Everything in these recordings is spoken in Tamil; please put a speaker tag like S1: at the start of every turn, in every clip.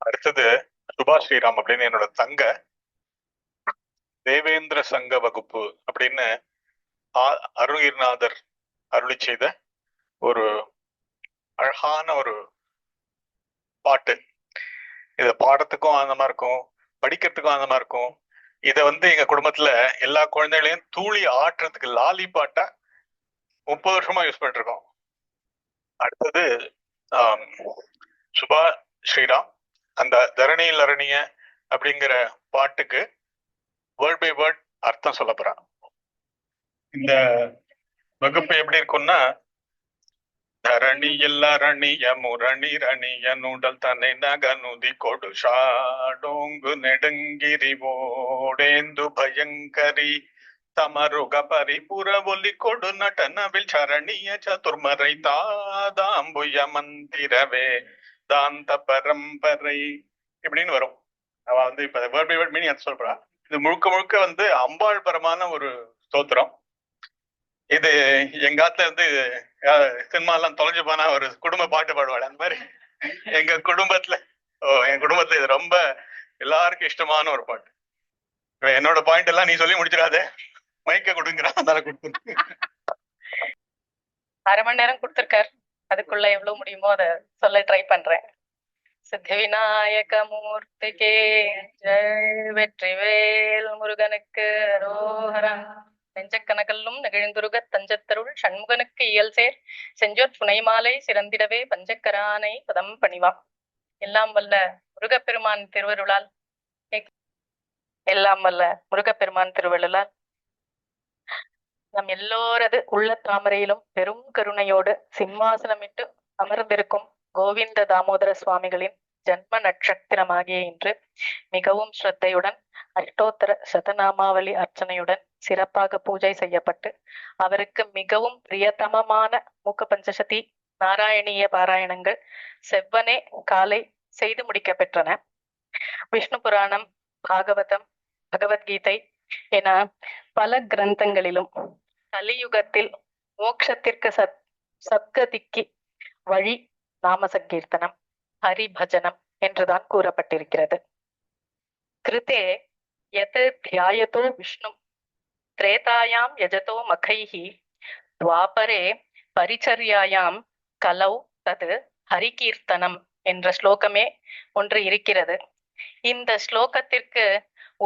S1: அடுத்தது சுபாஷ் ஸ்ரீராம் அப்படின்னு என்னோட தங்க தேவேந்திர சங்க வகுப்பு அப்படின்னு அருணகிரிநாதர் அருளி செய்த ஒரு அழகான ஒரு பாட்டு. இத பாடத்துக்கும் ஆனந்தமா இருக்கும், படிக்கிறதுக்கும் ஆனந்தமா இருக்கும். இத எங்க குடும்பத்துல எல்லா குழந்தைகளையும் தூளி ஆட்டுறதுக்கு லாலி பாட்டா 30 வருஷமா யூஸ் பண்ணிட்டு இருக்கோம். அடுத்தது சுபா ஸ்ரீராம் அந்த தரணியில் அரணிய அப்படிங்கிற பாட்டுக்கு வேர்ட் பை வேர்ட் அர்த்தம் சொல்ல போறான். இந்த வகுப்பு எப்படி இருக்கும்னா, தரணியில் அரணிய முரணி ரணிய நூடல் தன்னை நகனுதி கொடுஷாடோங்கு நெடுங்கிரி ஓடேந்து பயங்கரி தமருக பரிபுர ஒலி கொடு நடனவில் சரணிய சதுர்மறை தாதாம்புய மந்திரவே தாந்த பரம்பரை இப்படின்னு வரும். அவ இப்ப வேர்ட் பை வேர்ட் மீனிங் அது சொல்றா. இது முழுக்க முழுக்க அம்பாள் பரமான ஒரு ஸ்தோத்திரம். இது எங்க ஆத்துல சினிமா எல்லாம் தொலைஞ்சு போனா ஒரு குடும்ப பாட்டு பாடுவாள். அந்த மாதிரி எங்க குடும்பத்துல இது ரொம்ப எல்லாருக்கும் இஷ்டமான ஒரு பாட்டு. என்னோட பாயிண்ட் எல்லாம் நீ சொல்லி முடிச்சிடாத, மைக்க கொடுங்கிறா, அதனால கொடுத்து
S2: 1/2 மணி நேரம் கொடுத்திருக்காரு. அதுக்குள்ள எவ்வளவு முடியுமோ அதை சொல்ல ட்ரை பண்றேன். சித்தி விநாயக மூர்த்திகே ஜெய், வெற்றிவேல் முருகனுக்கு அரோகரா. நெஞ்சக்கனகல்லும் நெகிழ்ந்துருக தஞ்சத்தருள் சண்முகனுக்கு இயல்சேர் செஞ்சோர் புனைமாலை சிறந்திடவே பஞ்சக்கரானை பதம் பணிவாம். எல்லாம் வல்ல முருகப்பெருமான் திருவருளால் நம் எல்லோரது உள்ள தாமரையிலும் பெரும் கருணையோடு சிம்மாசனமிட்டு அமர்ந்திருக்கும் கோவிந்த தாமோதர சுவாமிகளின் ஜன்ம நட்சத்திரமாகிய இன்று மிகவும் ஸ்ரத்தையுடன் அஷ்டோத்தர சதநாமாவளி அர்ச்சனையுடன் சிறப்பாக பூஜை செய்யப்பட்டு அவருக்கு மிகவும் பிரியத்தமமான மூக்க பஞ்சசதி நாராயணிய பாராயணங்கள் செவ்வனே காலை செய்து முடிக்க பெற்றன. விஷ்ணு புராணம், பாகவதம், பகவத்கீதை என பல கிரந்தங்களிலும் கலியுகத்தில் மோட்சத்திற்கு சத்கதிக்கு வழி நாம சங்கீர்த்தனம், ஹரிபஜனம் என்றுதான் கூறப்பட்டிருக்கிறது. கிருதே யத் தியாயதோ விஷ்ணு திரேதாயாம் யஜதோ மகைஹி துவாபரே பரிச்சர்யாயாம் கலௌ தது ஹரிகீர்த்தனம் என்ற ஸ்லோகமே ஒன்று இருக்கிறது. இந்த ஸ்லோகத்திற்கு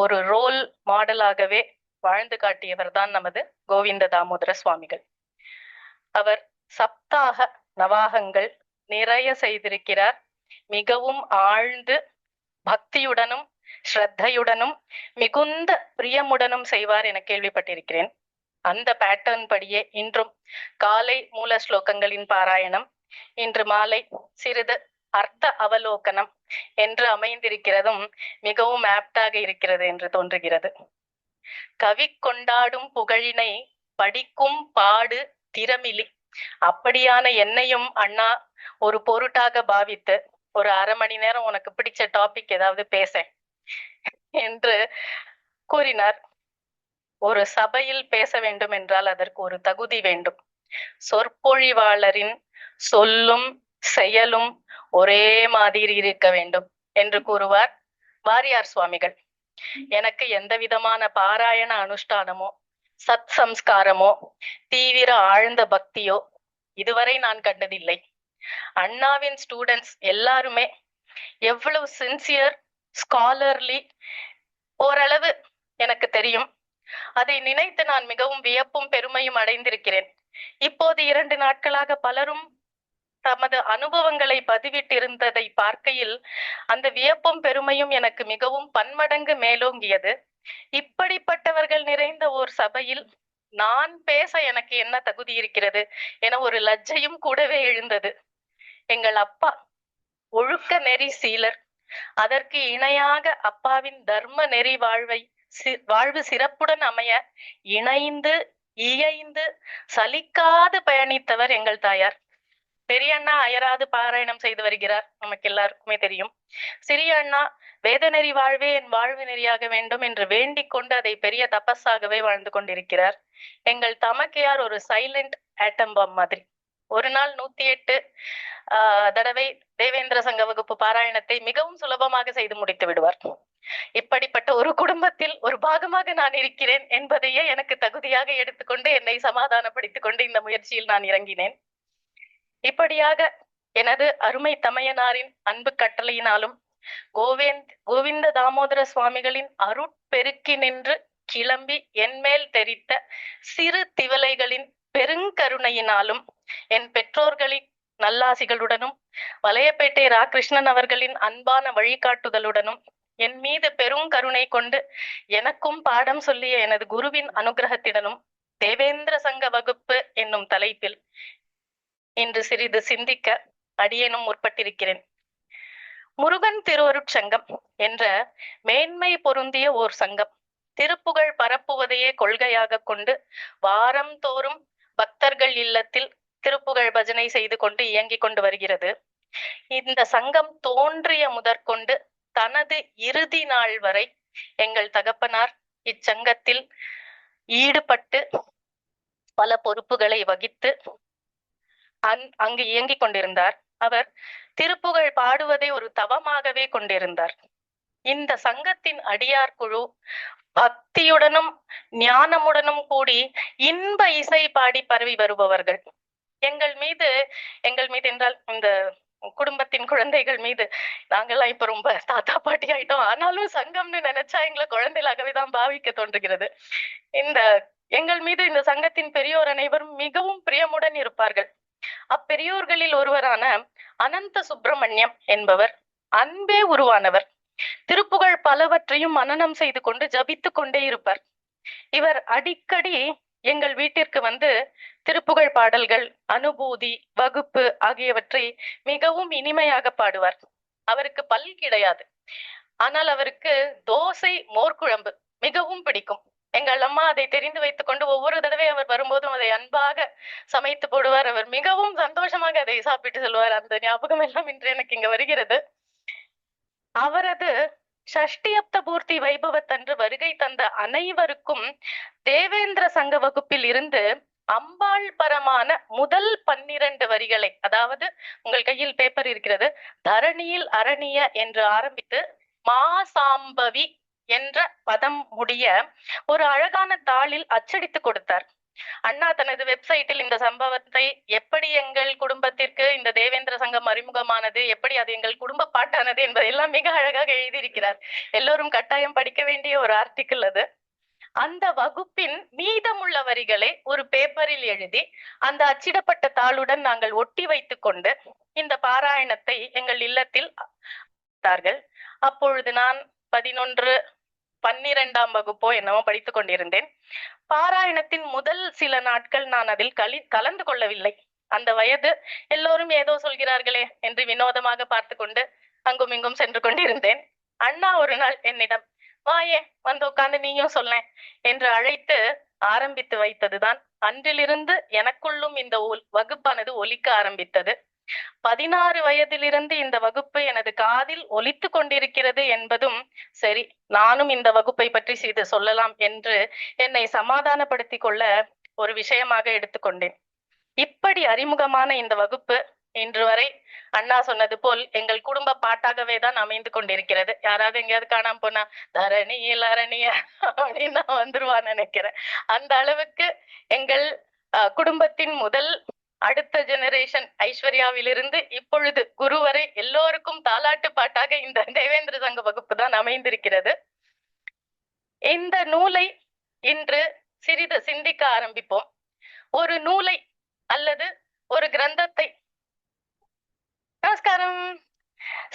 S2: ஒரு ரோல் மாடலாகவே வாழ்ந்து காட்டியவர் தான் நமது கோவிந்த தாமோதர சுவாமிகள். அவர் சப்தாக நவாகங்கள் நிறைய செய்திருக்கிறார். மிகவும் ஆழ்ந்து பக்தியுடனும் ஸ்ரத்தையுடனும் மிகுந்த பிரியமுடனும் செய்வார் என கேள்விப்பட்டிருக்கிறேன். அந்த பேட்டர்ன் படியே இன்றும் காலை மூல ஸ்லோகங்களின் பாராயணம், இன்று மாலை சிறிது அர்த்த அவலோகனம் என்று அமைந்திருக்கிறதும் மிகவும் ஆப்டாக இருக்கிறது என்று தோன்றுகிறது. கவி கொண்டாடும் புகழினை படிக்கும் பாடு திறமிலி. அப்படியான என்னையும் அண்ணா ஒரு பொருட்டாக பாவித்து ஒரு 1/2 மணி நேரம் உனக்கு பிடிச்ச டாபிக் ஏதாவது பேச என்று கூறினார். ஒரு சபையில் பேச வேண்டும் என்றால் அதற்கு ஒரு தகுதி வேண்டும். சொற்பொழிவாளரின் சொல்லும் செயலும் ஒரே மாதிரி இருக்க வேண்டும் என்று கூறுவார் வாரியார் சுவாமிகள். எனக்கு எந்த விதமான பாராயண அனுஷ்டானமோ சத் சம்ஸ்காரமோ தீவிர ஆழ்ந்த பக்தியோ இதுவரை நான் கண்டதில்லை. அண்ணாவின் ஸ்டூடெண்ட்ஸ் எல்லாருமே எவ்வளவு சின்சியர், ஸ்காலர்லி ஓரளவு எனக்கு தெரியும். அதை நினைத்து நான் மிகவும் வியப்பும் பெருமையும் அடைந்திருக்கிறேன். இப்போது 2 நாட்களாக பலரும் தமது அனுபவங்களை பதிவிட்டிருந்ததை பார்க்கையில் அந்த வியப்பும் பெருமையும் எனக்கு மிகவும் பன்மடங்கு மேலோங்கியது. இப்படிப்பட்டவர்கள் நிறைந்த ஓர் சபையில் நான் பேச எனக்கு என்ன தகுதி இருக்கிறது என ஒரு லஜ்ஜையும் கூடவே எழுந்தது. எங்கள் அப்பா ஒழுக்க நெறி சீலர். அதற்கு இணையாக அப்பாவின் தர்ம நெறி வாழ்வு சிறப்புடன் அமைய இணைந்து இயைந்து சலிக்காது பயணித்தவர் எங்கள் தாயார். பெரிய அண்ணா அயராது பாராயணம் செய்து வருகிறார், நமக்கு எல்லாருக்குமே தெரியும். சிறிய அண்ணா வேத நெறி வாழ்வே என் வாழ்வு நெறியாக வேண்டும் என்று வேண்டிக் கொண்டு அதை பெரிய தபஸாகவே வாழ்ந்து கொண்டிருக்கிறார். எங்கள் தமக்கையார் ஒரு சைலண்ட் ஆட்டம் பாம் மாதிரி. ஒரு நாள் 108 தடவை தேவேந்திர சங்க வகுப்பு பாராயணத்தை மிகவும் சுலபமாக செய்து முடித்து விடுவார். இப்படிப்பட்ட ஒரு குடும்பத்தில் ஒரு பாகமாக நான் இருக்கிறேன் என்பதையே எனக்கு தகுதியாக எடுத்துக்கொண்டு என்னை சமாதானப்படுத்திக் கொண்டு இந்த முயற்சியில் நான் இறங்கினேன். இப்படியாக எனது அருமை தமையனாரின் அன்பு கட்டளையினாலும் கோவிந்த தாமோதர சுவாமிகளின் அருட்பெருக்கி நின்று கிளம்பி என்மேல் தெரித்த சிறு திவலைகளின் பெருங்கருணையினாலும் என் பெற்றோர்களின் நல்லாசிகளுடனும் வலையப்பேட்டை ரா கிருஷ்ணன் அவர்களின் அன்பான வழிகாட்டுதலுடனும் என் மீது பெருங்கருணை கொண்டு எனக்கும் பாடம் சொல்லிய எனது குருவின் அனுகிரகத்திடனும் தேவேந்திர சங்க வகுப்பு என்னும் தலைப்பில் இன்று சிறிது சிந்திக்க அடியேனும் முற்பட்டிருக்கிறேன். முருகன் திருவருட்சங்கம் என்ற மேன்மை பொருந்திய ஓர் சங்கம் திருப்புகழ் பரப்புவதையே கொள்கையாக கொண்டு வாரம் தோறும் பக்தர்கள் இல்லத்தில் திருப்புகழ் பஜனை செய்து கொண்டு இயங்கிக் கொண்டு வருகிறது. இந்த சங்கம் தோன்றிய முதற்கொண்டு தனது இறுதி நாள் வரை எங்கள் தகப்பனார் இச்சங்கத்தில் ஈடுபட்டு பல பொறுப்புகளை வகித்து அங்கு இயங்கிக் கொண்டிருந்தார். அவர் திருப்புகழ் பாடுவதை ஒரு தவமாகவே கொண்டிருந்தார். இந்த சங்கத்தின் அடியார் குழு பக்தியுடனும் ஞானமுடனும் கூடி இன்ப இசை பாடி பரவி வருபவர்கள். எங்கள் மீது என்றால் இந்த குடும்பத்தின் குழந்தைகள் மீது நாங்கெல்லாம் இப்ப ரொம்ப தாத்தா பாட்டி ஆயிட்டோம். ஆனாலும் சங்கம்னு நினைச்சா எங்களை குழந்தைகளாகவே தான் பாவிக்க தோன்றுகிறது. எங்கள் மீது இந்த சங்கத்தின் பெரியோர் அனைவரும் மிகவும் பிரியமுடன் இருப்பார்கள். அப்பெரியோர்களில் ஒருவரான அனந்த சுப்பிரமணியம் என்பவர் அன்பே உருவானவர். திருப்புகழ் பலவற்றையும் மனனம் செய்து கொண்டு ஜபித்து கொண்டே இருப்பார். இவர் அடிக்கடி எங்கள் வீட்டிற்கு வந்து திருப்புகழ் பாடல்கள், அனுபூதி, வகுப்பு ஆகியவற்றை மிகவும் இனிமையாக பாடுவார். அவருக்கு பல் கிடையாது. ஆனால் அவருக்கு தோசை மோர்குழம்பு மிகவும் பிடிக்கும். எங்கள் அம்மா அதை தெரிந்து வைத்துக் கொண்டு ஒவ்வொரு தடவை அவர் வரும்போதும் அதை அன்பாக சமைத்து போடுவார். அவர் மிகவும் சந்தோஷமாக அதை சாப்பிட்டு சொல்வார். அந்த ஞாபகம் எல்லாம் இன்று எனக்கு இங்க வருகிறது. அவரது ஷஷ்டியப்த பூர்த்தி வைபவத்தன்று வருகை தந்த அனைவருக்கும் தேவேந்திர சங்க வகுப்பில் இருந்து அம்பாள் பரமான முதல் 12 வரிகளை, அதாவது உங்கள் கையில் பேப்பர் இருக்கிறது, தரணியில் அரணிய என்று ஆரம்பித்து மாசாம்பவி என்ற பதம் முடிய ஒரு அழகான தாளில் அச்சடித்து கொடுத்தார். அண்ணா தனது வெப்சைட்டில் இந்த சம்பவத்தை எப்படி எங்கள் குடும்பத்திற்கு இந்த தேவேந்திர சங்கம் அறிமுகமானது, எப்படி அது எங்கள் குடும்ப பாட்டானது என்பதெல்லாம் மிக அழகாக எழுதியிருக்கிறார். எல்லோரும் கட்டாயம் படிக்க வேண்டிய ஒரு ஆர்டிக்கிள் அது. அந்த வகுப்பின் மீதமுள்ள வரிகளை ஒரு பேப்பரில் எழுதி அந்த அச்சிடப்பட்ட தாளுடன் நாங்கள் ஒட்டி வைத்துக் கொண்டு இந்த பாராயணத்தை எங்கள் இல்லத்தில் அப்பொழுது நான் 12ஆம் வகுப்போ என்னவோ படித்துக் கொண்டிருந்தேன். பாராயணத்தின் முதல் சில நாட்கள் நான் அதில் கலந்து கொள்ளவில்லை. அந்த வயது எல்லோரும் ஏதோ சொல்கிறார்களே என்று வினோதமாக பார்த்து கொண்டு அங்கும் இங்கும் சென்று கொண்டிருந்தேன். அண்ணா ஒரு நாள் என்னிடம், வாயே வந்து உட்கார்ந்து நீயும் சொல்ல என்று அழைத்து ஆரம்பித்து வைத்ததுதான் அன்றிலிருந்து எனக்குள்ளும் இந்த வகுப்பானது ஒலிக்க ஆரம்பித்தது. 16 வயதிலிருந்து இந்த வகுப்பு எனது காதில் ஒலித்து கொண்டிருக்கிறது என்பதும் சரி, நானும் இந்த வகுப்பை பற்றி சிறிது சொல்லலாம் என்று என்னை சமாதானப்படுத்தி கொள்ள ஒரு விஷயமாக எடுத்துக்கொண்டேன். இப்படி அறிமுகமான இந்த வகுப்பு இன்று வரை அண்ணா சொன்னது போல் எங்கள் குடும்ப பாட்டாகவே தான் அமைந்து கொண்டிருக்கிறது. யாராவது எங்கேயாவது காணாம போனா தரணியில் அரணிய அப்படின்னு நான் வந்துருவான்னு நினைக்கிறேன். அந்த அளவுக்கு எங்கள் குடும்பத்தின் முதல் அடுத்த ஜெனரேஷன் ஐஸ்வர்யாவிலிருந்து இப்பொழுது குரு வரை எல்லோருக்கும் தாலாட்டு பாட்டாக இந்த தேவேந்திர சங்க வகுப்பு தான் அமைந்திருக்கிறது. இந்த நூலை இன்று சிறிது சிந்திக்க ஆரம்பிப்போம். ஒரு நூலை அல்லது ஒரு கிரந்தத்தை நமஸ்காரம்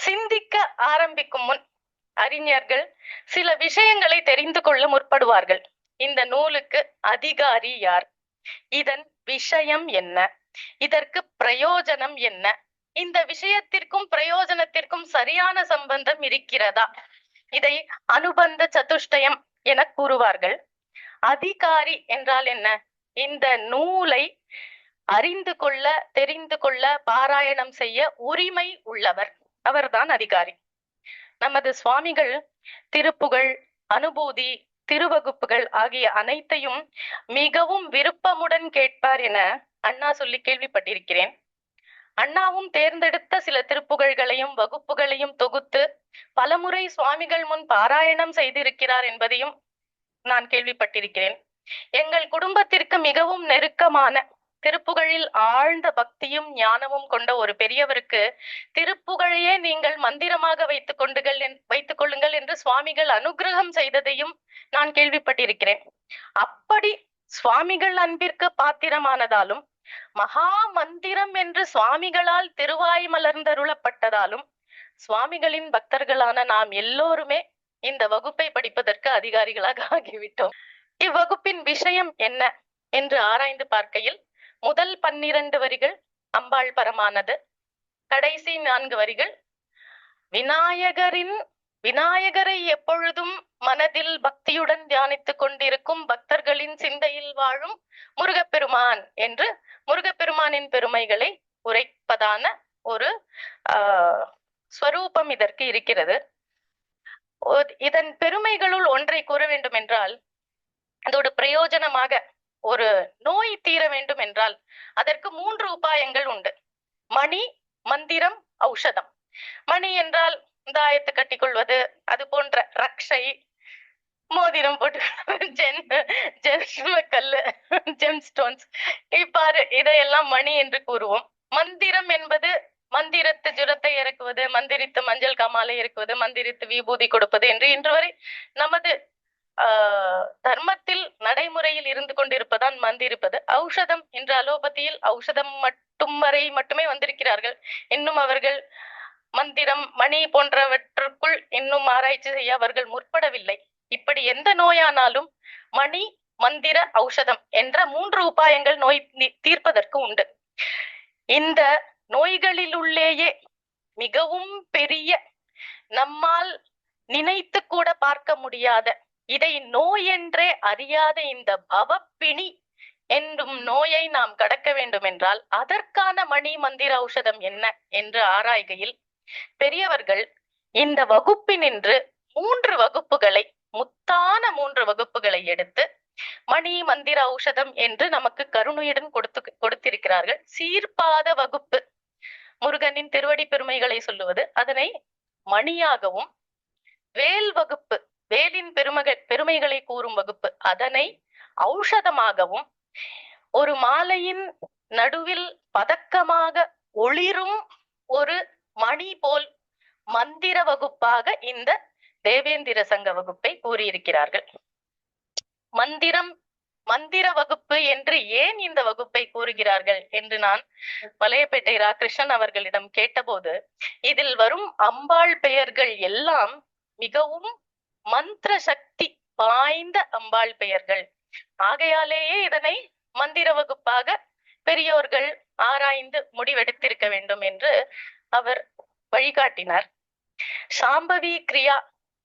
S2: சிந்திக்க ஆரம்பிக்கும் முன் அறிஞர்கள் சில விஷயங்களை தெரிந்து கொள்ள முற்படுவார்கள். இந்த நூலுக்கு அதிகாரி யார், இதன் விஷயம் என்ன, இதற்கு பிரயோஜனம் என்ன, இந்த விஷயத்திற்கும் பிரயோஜனத்திற்கும் சரியான சம்பந்தம் இருக்கிறதா, இதை அனுபந்த சதுஷ்டயம் என கூறுவார்கள். அதிகாரி என்றால் என்ன? இந்த நூலை அறிந்து கொள்ள, தெரிந்து கொள்ள, பாராயணம் செய்ய உரிமை உள்ளவர், அவர்தான் அதிகாரி. நமது சுவாமிகள் திருப்புகழ், அனுபூதி, திருவகுப்புகள் ஆகிய அனைத்தையும் மிகவும் விருப்பமுடன் கேட்பார் என அண்ணா சொல்லி கேள்விப்பட்டிருக்கிறேன். அண்ணாவும் தேர்ந்தெடுத்த சில திருப்புகழ்களையும் வகுப்புகளையும் தொகுத்து பலமுறை சுவாமிகள் முன் பாராயணம் செய்திருக்கிறார் என்பதையும் நான் கேள்விப்பட்டிருக்கிறேன். எங்கள் குடும்பத்திற்கு மிகவும் நெருக்கமான திருப்புகழில் ஆழ்ந்த பக்தியும் ஞானமும் கொண்ட ஒரு பெரியவருக்கு திருப்புகழையே நீங்கள் மந்திரமாக வைத்துக் கொள்ளுங்கள் என்று சுவாமிகள் அனுகிரகம் செய்ததையும் நான் கேள்விப்பட்டிருக்கிறேன். அப்படி சுவாமிகள் அன்பிற்கு பாத்திரமானதாலும் மகா மந்திரம் என்று சுவாமிகளால் திருவாய் மலர்ந்தருளப்பட்டதாலும் சுவாமிகளின் பக்தர்களான நாம் எல்லோருமே இந்த வகுப்பை படிப்பதற்கு அதிகாரிகளாக ஆகிவிட்டோம். இவ்வகுப்பின் விஷயம் என்ன என்று ஆராய்ந்து பார்க்கையில் முதல் 12 வரிகள் அம்பாள் பரமானது, கடைசி 4 வரிகள் விநாயகரை எப்பொழுதும் மனதில் பக்தியுடன் தியானித்துக் கொண்டிருக்கும் பக்தர்களின் சிந்தையில் வாழும் முருகப்பெருமான் என்று முருகப்பெருமானின் பெருமைகளை உரைப்பதான ஒரு ஸ்வரூபம் இதற்கு இருக்கிறது. இதன் பெருமைகளுள் ஒன்றை கூற வேண்டும் என்றால், அதோட பிரயோஜனமாக ஒரு நோய் தீர வேண்டும் என்றால் அதற்கு 3 உபாயங்கள் உண்டு. மணி, மந்திரம், ஔஷதம். மணி என்றால் தாயத்தை கட்டி கொள்வது, அது போன்ற ரக்ஷை, மோதிரம் போட்டு கல்லு, ஜெம் ஸ்டோன்ஸ், இவ்வாறு இதையெல்லாம் மணி என்று கூறுவோம். மந்திரம் என்பது மந்திரத்து ஜுரத்தை இறக்குவது, மந்திரித்து மஞ்சள் காமாலை இறக்குவது, மந்திரித்து விபூதி கொடுப்பது என்று இன்று வரை நமது தர்மத்தில் நடைமுறையில் இருந்து கொண்டிருப்பதான் மந்திரிப்பது. ஔஷதம் என்ற அலோபதியில் ஔஷதம் மட்டுமே வந்திருக்கிறார்கள். இன்னும் அவர்கள் மந்திரம், மணி போன்றவற்றுக்குள் இன்னும் ஆராய்ச்சி செய்ய அவர்கள் முற்படவில்லை. இப்படி எந்த நோயானாலும் மணி, மந்திர, ஔஷதம் என்ற 3 உபாயங்கள் நோய் தீர்ப்பதற்கு உண்டு. இந்த நோய்களிலுள்ளேயே மிகவும் பெரிய, நம்மால் நினைத்து கூட பார்க்க முடியாத, இதை நோய் என்றே அறியாத இந்த பவப்பிணி என்னும் நோயை நாம் கடக்க வேண்டும் என்றால் அதற்கான மணி, மந்திர, ஔஷதம் என்ன என்று ஆராய்கையில் பெரியவர்கள் இந்த வகுப்பினின்று 3 வகுப்புகளை, முத்தான 3 வகுப்புகளை எடுத்து மணி, மந்திர, ஔஷதம் என்று நமக்கு கருணையுடன் கொடுத்திருக்கிறார்கள். சீர்பாத வகுப்பு, முருகனின் திருவடி பெருமைகளை சொல்லுவது, அதனை மணியாகவும், வேல் வகுப்பு, வேலின் பெருமைகளை கூறும் வகுப்பு, அதனை ஔஷதமாகவும், ஒரு மாலையின் நடுவில் பதக்கமாக ஒளிரும் ஒரு மணி போல் மந்திர வகுப்பாக இந்த தேவேந்திர சங்க வகுப்பை கூறியிருக்கிறார்கள். மந்திர வகுப்பு என்று ஏன் இந்த வகுப்பை கூறுகிறார்கள் என்று நான் வலையப்பேட்டை ரா கிருஷ்ணன் அவர்களிடம் கேட்டபோது, இதில் வரும் அம்பாள் பெயர்கள் எல்லாம் மிகவும் மந்திர சக்தி வாய்ந்த அம்பாள் பெயர்கள், ஆகையாலேயே இதனை மந்திர வகுப்பாக பெரியோர்கள் ஆராய்ந்து முடிவெடுத்திருக்க வேண்டும் என்று அவர் வழிகாட்டினார். சாம்பவி கிரியா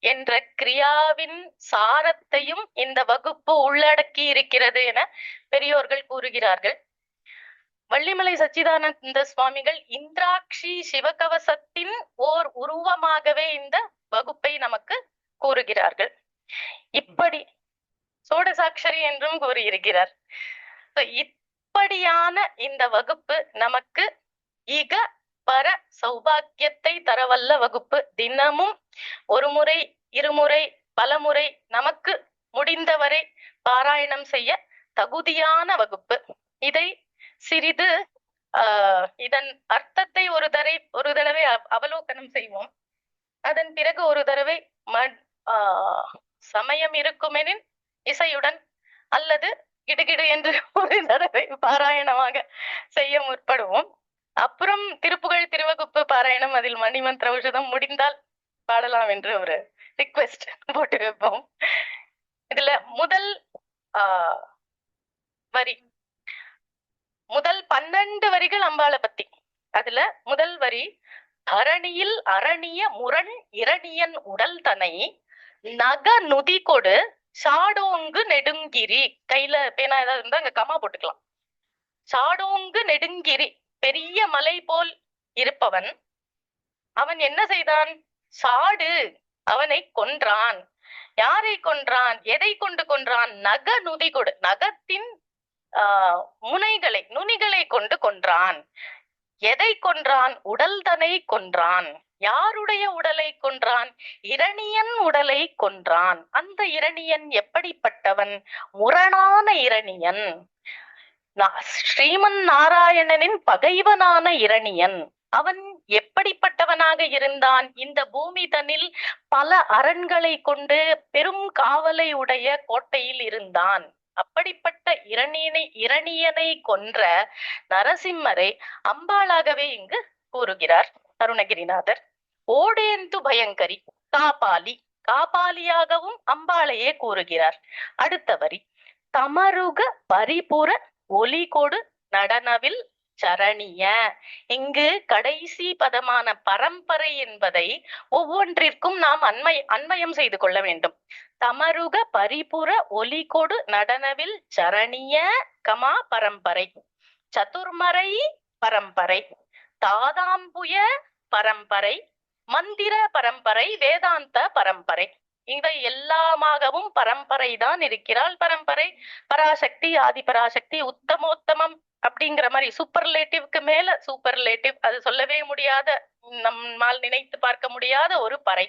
S2: என்ற கிரியாவின் சாரத்தையும் இந்த வகுப்பு உள்ளடக்கி இருக்கிறது என பெரியோர்கள் கூறுகிறார்கள். வள்ளிமலை சச்சிதானந்த சுவாமிகள் இந்திராட்சி சிவகவசத்தின் ஓர் உருவமாகவே இந்த வகுப்பை நமக்கு கூறுகிறார்கள். இப்படி சோடசாட்சரி என்றும் கூறியிருக்கிறார். இப்படியான இந்த வகுப்பு நமக்கு இக பர சௌபாக்கியத்தை தரவல்ல வகுப்பு. தினமும் ஒரு முறை, இருமுறை, பலமுறை நமக்கு முடிந்தவரை பாராயணம் செய்ய தகுதியான வகுப்பு. இதை சிறிது இதன் அர்த்தத்தை ஒரு தடவை அவலோகனம் செய்வோம். அதன் பிறகு ஒரு தடவை சமயம் இருக்குமெனின் இசையுடன் அல்லது கிடுகிடு என்று ஒரு தடவை பாராயணமாக செய்ய முற்படுவோம். அப்புறம் திருப்புகழ் திருவகுப்பு பாராயணம், அதில் மணிமந்திர ஔஷதம் முடிந்தால் பாடலாம் என்று ஒரு ரிக்வெஸ்ட் போட்டு வைப்போம். இதுல முதல் வரி, முதல் 12 வரிகள் அம்பாளை பத்தி. அதுல முதல் வரி, தரணியில் அரணிய முரண் இரணியன் உடல் தனை நக நுதி கொடு சாடோங்கு நெடுங்கிரி. கையில பேனா ஏதாவது இருந்தா அங்க கமா போட்டுக்கலாம். சாடோங்கு நெடுங்கிரி, பெரிய மலை போல் இருப்பவன். அவன் என்ன செய்தான்? சாடு, அவனை கொன்றான். யாரை கொன்றான்? எதை கொண்டு கொன்றான்? நக நுதி கொடு, நகத்தின் நுனிகளை கொண்டு கொன்றான். எதை கொன்றான்? உடல்தனை கொன்றான். யாருடைய உடலை கொன்றான்? இரணியன் உடலை கொன்றான். அந்த இரணியன் எப்படிப்பட்டவன்? முரணான இரணியன், ஸ்ரீமன் நாராயணனின் பகைவனான இரணியன். அவன் எப்படிப்பட்டவனாக இருந்தான்? இந்த பூமி தன்னில் பல அரண்களை கொண்டு பெரும் காவலை உடைய கோட்டையில் இருந்தான். அப்படிப்பட்ட இரணியனை கொன்ற நரசிம்மரை அம்பாளாகவே இங்கு கூறுகிறார் அருணகிரிநாதர். ஓடேந்து பயங்கரி, காபாலியாகவும் அம்பாளையே கூறுகிறார். அடுத்த வரி, தமருக பரிபுர ஒலிகொடு நடனவில் சரணிய. இங்கு கடைசி பதமான பரம்பரை என்பதை ஒவ்வொன்றிற்கும் நாம் அன்வயம் செய்து கொள்ள வேண்டும். தமருக பரிபுர ஒலிகொடு நடனவில் சரணிய கமா பரம்பரை, சதுர்மறை பரம்பரை, தாதாம்புய பரம்பரை, மந்திர பரம்பரை, வேதாந்த பரம்பரை. இவை எல்லாமாகவும் பரம்பரை தான் இருக்கிறாள். பரம்பரை, பராசக்தி, ஆதி பராசக்தி, உத்தமோத்தமம் அப்படிங்கிற மாதிரி சூப்பர்லேட்டிவ்க்கு மேல சூப்பர்லேட்டிவ், அது சொல்லவே முடியாத, நம்மால் நினைத்து பார்க்க முடியாத ஒரு பறை,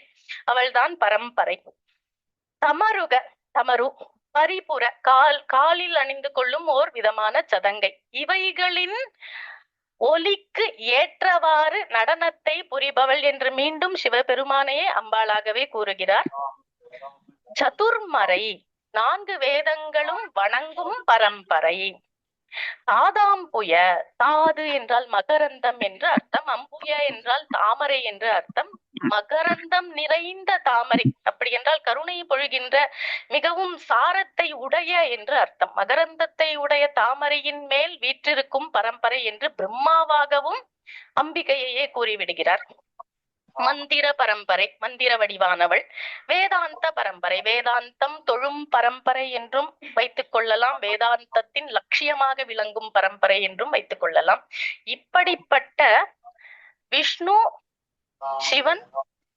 S2: அவள்தான் பரம்பரை. தமரு பரிபுர, காலில் அணிந்து கொள்ளும் ஓர் விதமான சதங்கை. இவைகளின் ஒலிக்கு ஏற்றவாறு நடனத்தை புரிபவள் என்று மீண்டும் சிவபெருமானையே அம்பாளாகவே கூறுகிறார். சதுர்மறை, 4 வேதங்களும் வணங்கும் பரம்பரை. தாதாம்புய, தாது என்றால் மகரந்தம் என்று அர்த்தம், அம்புய என்றால் தாமரை என்று அர்த்தம். மகரந்தம் நிறைந்த தாமரை, அப்படி என்றால் கருணை பொழிகின்ற மிகவும் சாரத்தை உடைய என்று அர்த்தம். மகரந்தத்தை உடைய தாமரையின் மேல் வீற்றிருக்கும் பரம்பரை என்று பிரம்மாவாகவும் அம்பிகையையே கூறிவிடுகிறார். மந்திர பரம்பரை, மந்திர வடிவானவள். வேதாந்த பரம்பரை, வேதாந்தம் தொழும் பரம்பரை என்றும் வைத்துக் கொள்ளலாம். வேதாந்தத்தின் லட்சியமாக விளங்கும் பரம்பரை என்றும் வைத்துக் கொள்ளலாம். இப்படிப்பட்ட விஷ்ணு, சிவன்,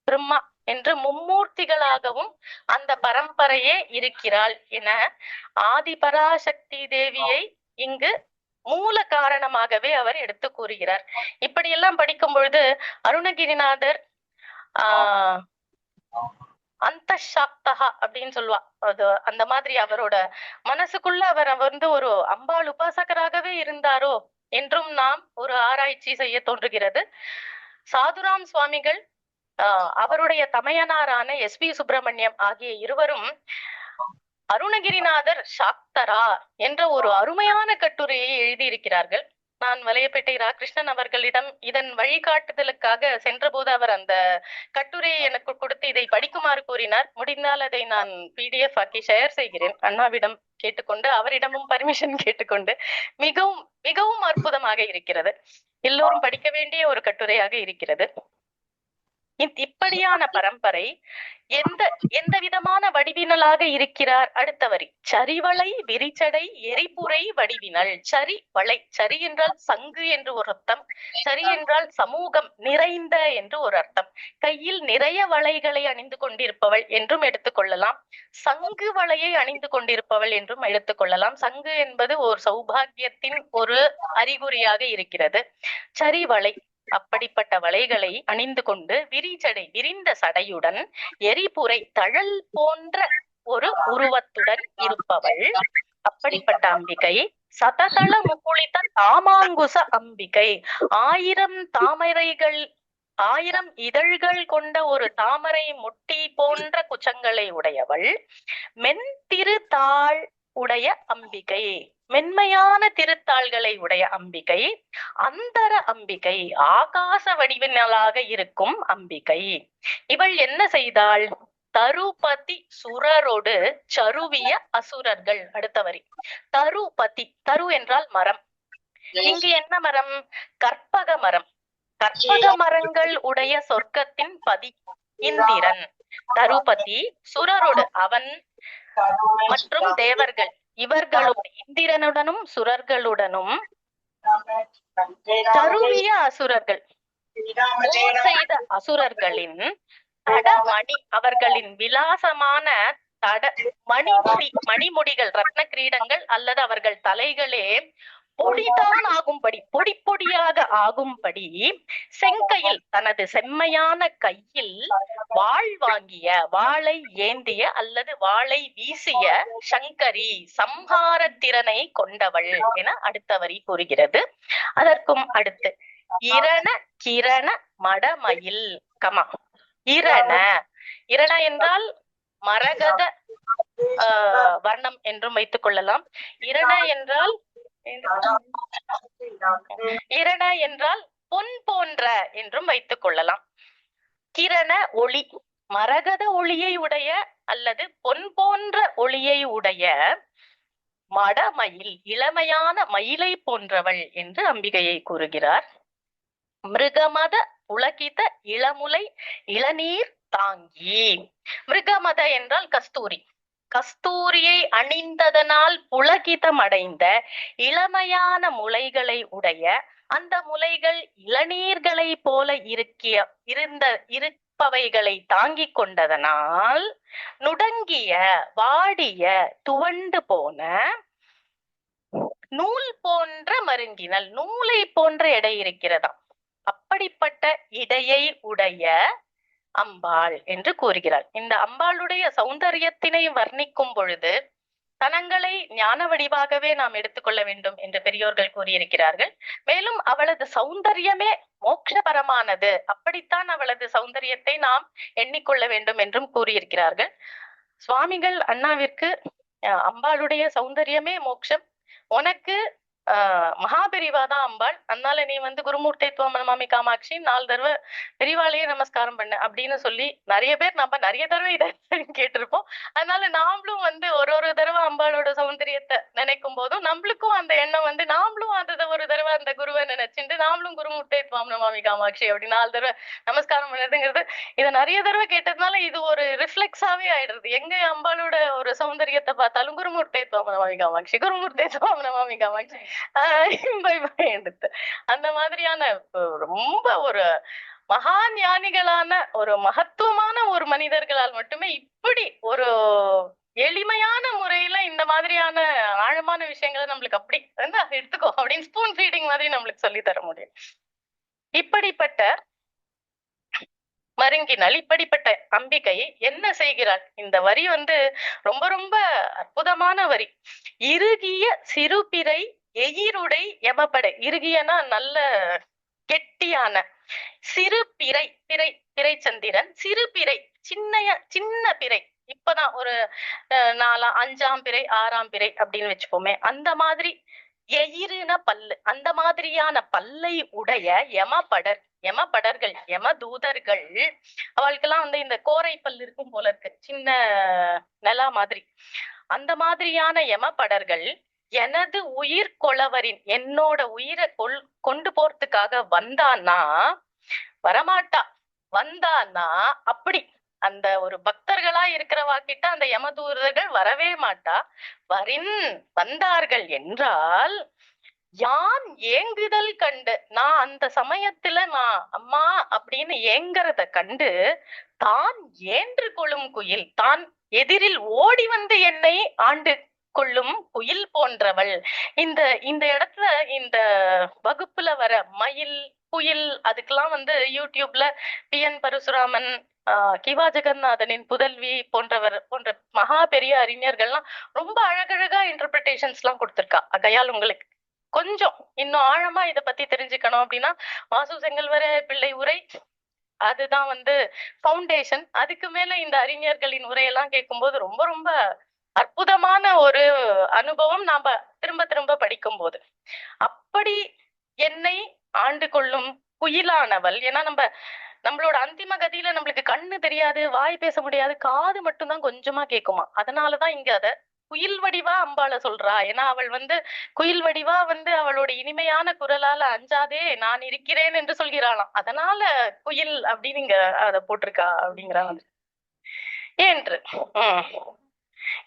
S2: பிரம்மா என்று மும்மூர்த்திகளாகவும் அந்த பரம்பரையே இருக்கிறாள் என ஆதிபராசக்தி தேவியை இங்கு மூல காரணமாகவே அவர் எடுத்து கூறுகிறார். இப்படியெல்லாம் படிக்கும் பொழுது அருணகிரிநாதர் அந்த சாக்தகா அப்படின்னு சொல்லுவா. அது அந்த மாதிரி அவரோட மனசுக்குள்ள அவர் ஒரு அம்பாள் உபாசகராகவே இருந்தாரோ என்றும் நாம் ஒரு ஆராய்ச்சி செய்ய தோன்றுகிறது. சாதுராம் சுவாமிகள், அவருடைய தமையனாரான எஸ்.பி. சுப்பிரமணியம் ஆகிய இருவரும் அருணகிரிநாதர் சாக்தரா என்ற ஒரு அருமையான கட்டுரையை எழுதியிருக்கிறார்கள். நான் வலையப்பேட்டை ராகிருஷ்ணன் அவர்களிடம் இதன் வழிகாட்டுதலுக்காக சென்றபோது அவர் அந்த கட்டுரையை எனக்கு கொடுத்து இதை படிக்குமாறு கூறினார். முடிந்தால் அதை நான் PDF ஆக்கி ஷேர் செய்கிறேன், அண்ணாவிடம் கேட்டுக்கொண்டு, அவரிடமும் பர்மிஷன் கேட்டுக்கொண்டு. மிகவும் மிகவும் அற்புதமாக இருக்கிறது. எல்லோரும் படிக்க வேண்டிய ஒரு கட்டுரையாக இருக்கிறது. இப்படியான பரம்பரை எந்த விதமான வடிவினலாக இருக்கிறார்? அடுத்த வரி, சரிவளை விரிச்சடை எரிபுரை வடிவினல். சரி வளை, சரி என்றால் சங்கு என்று ஒரு அர்த்தம், சரி என்றால் சமூகம் நிறைந்த என்று ஒரு அர்த்தம். கையில் நிறைய வளைகளை அணிந்து கொண்டிருப்பவள் என்றும் எடுத்துக்கொள்ளலாம். சங்கு வளையை அணிந்து கொண்டிருப்பவள் என்றும் எடுத்துக்கொள்ளலாம். சங்கு என்பது ஒரு சௌபாகியத்தின் ஒரு அறிகுறியாக இருக்கிறது. சரிவளை, அப்படிப்பட்ட வளைகளை அணிந்து கொண்டு, விரிச்சடை, விரிந்த சடையுடன், எரிபுரை, தழல் போன்ற ஒரு உருவத்துடன் இருப்பவள் அப்படிப்பட்ட அம்பிகை. சததள முகுளித தாமாங்குச அம்பிகை, 1000 தாமரைகள், 1000 இதழ்கள் கொண்ட ஒரு தாமரை முட்டி போன்ற குச்சங்களை உடையவள். மென்திருத்தாள் உடைய அம்பிகை, மென்மையான திருத்தாள்களை உடைய அம்பிகை. அந்தர அம்பிகை, ஆகாச வடிவினலாக இருக்கும் அம்பிகை. இவள் என்ன செய்தாள்? தருபதி சுரரோடு சருவிய அசுரர்கள். அடுத்த வரி, தருபதி, தரு என்றால் மரம். இங்கு என்ன மரம்? கற்பக மரம். கற்பக மரங்கள் உடைய சொர்க்கத்தின் பதி இந்திரன். தருபதி சுரரோடு, அவன் மற்றும் தேவர்கள், இவர்களோடு, இந்திரனுடனும் சுரர்களுடனும் தருவிய அசுரர்கள், போர் செய்த அசுரர்களின் தடமணி, அவர்களின் விலாசமான மணிமுடிகள், ரத்ன கிரீடங்கள் அல்லது அவர்கள் தலைகளே பொடிதான் ஆகும்படி, பொடி பொடியாக ஆகும்படி செங்கையில், தனது செம்மையான கையில் வாள் வாங்கிய, வாளை ஏந்திய அல்லது வாளை வீசிய சங்கரி, சம்ஹார திறனை கொண்டவள் என அடுத்த வரி கூறுகிறது. அதற்கும் அடுத்து இரண கிரண மடமயில் கமா இரண, இரண என்றால் மரகத வர்ணம் என்றும் வைத்துக் கொள்ளலாம். இரண என்றால் பொன் போன்ற என்றும் வைத்துக் கொள்ளலாம். கிரண ஒளி, மரகத ஒளியை உடைய அல்லது பொன் போன்ற ஒளியை உடைய மடமயில், இளமையான மயிலை போன்றவள் என்று அம்பிகையை கூறுகிறார். மிருகமத புலகித இளமுலை இளநீர் தாங்கி, மிருகமத என்றால் கஸ்தூரி, கஸ்தூரியை அணிந்ததனால் புலகிதம் அடைந்த இளமையான முலைகளை உடைய, அந்த முலைகள் இளநீர்களை போல இருப்பவைகளை தாங்கிக் கொண்டதனால் நுடங்கிய, வாடிய, துவண்டு போன நூல் போன்ற மருங்கினல், நூலை போன்ற எடை இருக்கிறதாம், அப்படிப்பட்ட இடையை உடைய அம்பாள் என்று கூறுகிறார். இந்த அம்பாளுடைய சௌந்தரியத்தினை வர்ணிக்கும் பொழுது தனங்களை ஞான வடிவாகவே நாம் எடுத்துக்கொள்ள வேண்டும் என்று பெரியோர்கள் கூறியிருக்கிறார்கள். மேலும் அவளது சௌந்தரியமே மோட்சபரமானது, அப்படித்தான் அவளது சௌந்தரியத்தை நாம் எண்ணிக்கொள்ள வேண்டும் என்றும் கூறியிருக்கிறார்கள். சுவாமிகள் அண்ணாவிற்கு அம்பாளுடைய சௌந்தரியமே மோட்சம், உனக்கு மகாபெரிவாதான் அம்பாள், அதனால நீ குருமூர்த்தி நமாமி காமாட்சி 4 தடவை பெரிவாளையே நமஸ்காரம் பண்ண அப்படின்னு சொல்லி நிறைய பேர் நம்ம நிறைய தடவை இதை கேட்டிருப்போம். அதனால நாமளும் ஒரு தடவை அம்பாளோட சௌந்தரியத்தை நினைக்கும் போதும் நம்மளுக்கும் அந்த எண்ணம் நாமளும் அந்த ஒரு தடவை அந்த குருவை நினைச்சுட்டு நாமளும் குருமூர்த்தி நமாமி காமாட்சி அப்படி 4 தடவை நமஸ்காரம் பண்ணதுங்கிறது, இதை நிறைய தடவை கேட்டதுனால இது ஒரு ரிஃப்ளெக்ஸாவே ஆயிடுறது. எங்க அம்பாளோட ஒரு சௌந்தரியத்தை பார்த்தாலும் குருமூர்த்தி நமாமி காமாட்சி, குருமூர்த்தி நமாமி காமாட்சி எடுத்து, அந்த மாதிரியான ரொம்ப ஒரு மகா ஞானிகளான ஒரு மகத்துவமான ஒரு மனிதர்களால் மட்டுமே இப்படி ஒரு எளிமையான முறையில இந்த மாதிரியான ஆழமான விஷயங்களை நம்மளுக்கு அப்படி எடுத்துக்கோ அப்படின்னு ஸ்பூன் ஃபீடிங் மாதிரி நம்மளுக்கு சொல்லி தர முடியும். இப்படிப்பட்ட மருங்கினால், இப்படிப்பட்ட அம்பிகை என்ன செய்கிறாள்? இந்த வரி ரொம்ப ரொம்ப அற்புதமான வரி. இறுகிய சிறுபிறை எயிருடை எமப்படை, இறுகியனா நல்ல கெட்டியான, சிறு பிறை, பிறை பிறை சந்திரன், சிறு பிறை சின்ன பிறை, இப்பதான் ஒரு 4 5ஆம் பிறை 6ஆம் பிறை அப்படின்னு வச்சுப்போமே, அந்த மாதிரி எயிருன பல்லு, அந்த மாதிரியான பல்லை உடைய யமபடர்கள், யமதூதர்கள், அவளுக்கெல்லாம் இந்த கோரை பல் இருக்கும் போல இருக்கு, சின்ன நிலா மாதிரி, அந்த மாதிரியான யமபடர்கள் எனது உயிர் கொளவரின், என்னோட உயிரை கொண்டு போறதுக்காக வந்தான்னா, வரமாட்டா, வந்தான்னா அப்படி அந்த ஒரு பக்தர்களா இருக்கிறவா கிட்ட அந்த யமதூதர்கள் வரவே மாட்டா. வந்தார்கள் என்றால் யான் ஏங்குதல் கண்டு, நான் அந்த சமயத்துல நான் அம்மா அப்படின்னு ஏங்குறத கண்டு தான் ஏன்று கொள்ளும் குயில், தான் எதிரில் ஓடி என்னை ஆண்டு கொள்ளும் குயில் போன்றவள். இந்த இடத்துல இந்த வகுப்புல வர மயில், குயில், அதுக்கெல்லாம் யூடியூப்ல PN பரசுராமன், கிவா ஜெகநாதனின் புதல்வி போன்ற மகா பெரிய அறிஞர்கள்லாம் ரொம்ப அழகழகா இன்டர்பிரிட்டேஷன்ஸ் எல்லாம் கொடுத்திருக்கா. ஆகையால் உங்களுக்கு கொஞ்சம் இன்னும் ஆழமா இதை பத்தி தெரிஞ்சுக்கணும் அப்படின்னா வாசு செங்கல்வர பிள்ளை உரை, அதுதான் ஃபவுண்டேஷன். அதுக்கு மேல இந்த அறிஞர்களின் உரையெல்லாம் கேட்கும்போது ரொம்ப ரொம்ப அற்புதமான ஒரு அனுபவம் நாம திரும்ப திரும்ப படிக்கும் போது. அப்படி என்னை ஆண்டு கொள்ளும் குயிலானவள், ஏன்னா நம்மளோட அந்திம கதியில நம்மளுக்கு கண்ணு தெரியாது, வாய் பேச முடியாது, காது மட்டும்தான் கொஞ்சமா கேட்குமா. அதனாலதான் இங்க அத குயில் வடிவா அம்பாள சொல்றா. ஏன்னா அவள் குயில் வடிவா அவளோட இனிமையான குரலால அஞ்சாதே நான் இருக்கிறேன் என்று சொல்கிறாளாம். அதனால குயில் அப்படின்னு இங்க அத போட்டிருக்கா அப்படிங்கிறாங்க. என்று